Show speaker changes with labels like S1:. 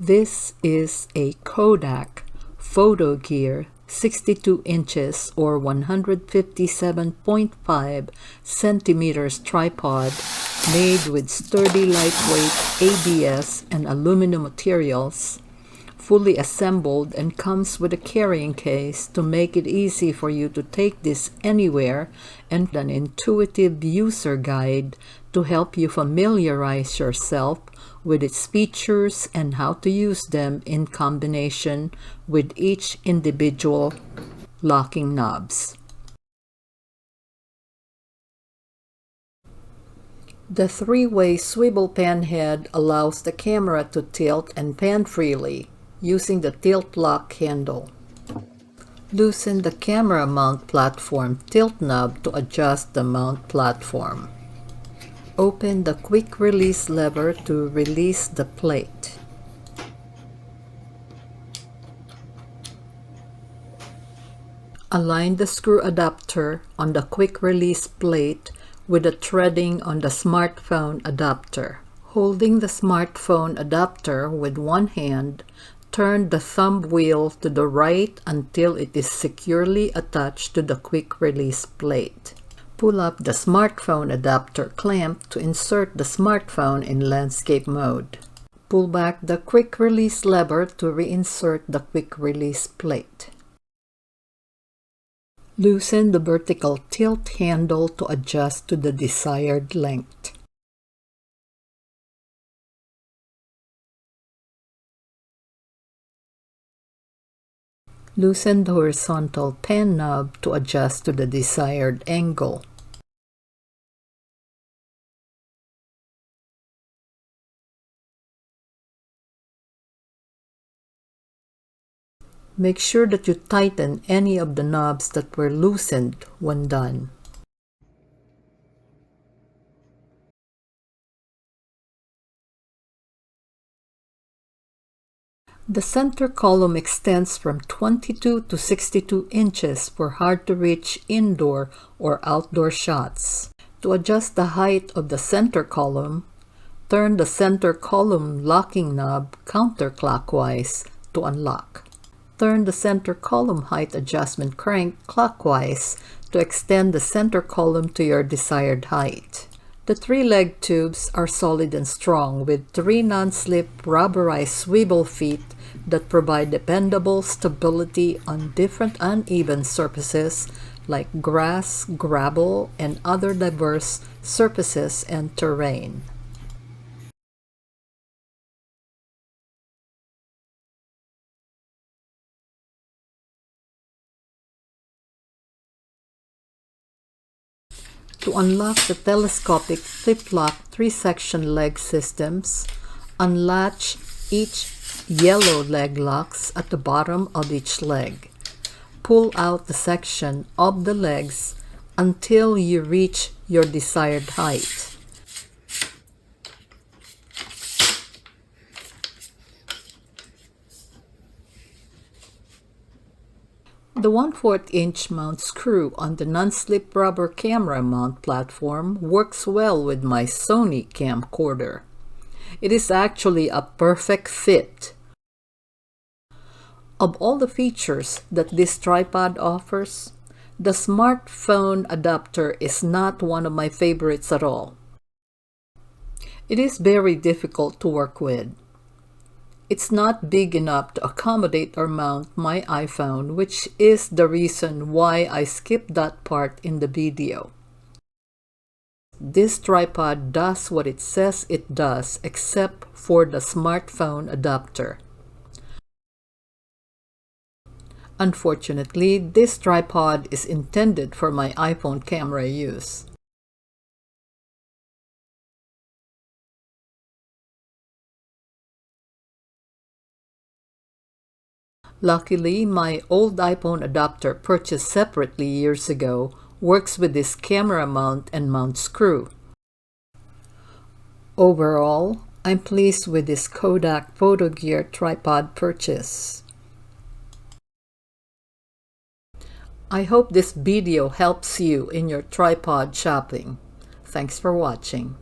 S1: This is a Kodak Photo Gear 62 inches or 157.5 centimeters tripod made with sturdy lightweight ABS and aluminum materials, fully assembled, and comes with a carrying case to make it easy for you to take this anywhere, and an intuitive user guide to help you familiarize yourself with its features and how to use them in combination with each individual locking knobs. The three-way swivel pan head allows the camera to tilt and pan freely using the tilt lock handle. Loosen the camera mount platform tilt knob to adjust the mount platform. Open the quick release lever to release the plate. Align the screw adapter on the quick release plate with the threading on the smartphone adapter. Holding the smartphone adapter with one hand, turn the thumb wheel to the right until it is securely attached to the quick release plate. Pull up the smartphone adapter clamp to insert the smartphone in landscape mode. Pull back the quick release lever to reinsert the quick release plate. Loosen the vertical tilt handle to adjust to the desired length. Loosen the horizontal pan knob to adjust to the desired angle. Make sure that you tighten any of the knobs that were loosened when done. The center column extends from 22 to 62 inches for hard-to-reach indoor or outdoor shots. To adjust the height of the center column, turn the center column locking knob counterclockwise to unlock. Turn the center column height adjustment crank clockwise to extend the center column to your desired height. The three-leg tubes are solid and strong with 3 non-slip rubberized swivel feet that provide dependable stability on different uneven surfaces like grass, gravel, and other diverse surfaces and terrain. To unlock the telescopic Fliplock 3-section leg systems, unlatch each yellow leg locks at the bottom of each leg. Pull out the section of the legs until you reach your desired height. The 1/4 inch mount screw on the non-slip rubber camera mount platform works well with my Sony camcorder. It is actually a perfect fit. Of all the features that this tripod offers, the smartphone adapter is not one of my favorites at all. It is very difficult to work with. It's not big enough to accommodate or mount my iPhone, which is the reason why I skipped that part in the video. This tripod does what it says it does, except for the smartphone adapter. Unfortunately, this tripod is intended for my iPhone camera use. Luckily, my old iPhone adapter purchased separately years ago works with this camera mount and mount screw. Overall, I'm pleased with this Kodak Photo Gear tripod purchase. I hope this video helps you in your tripod shopping. Thanks for watching.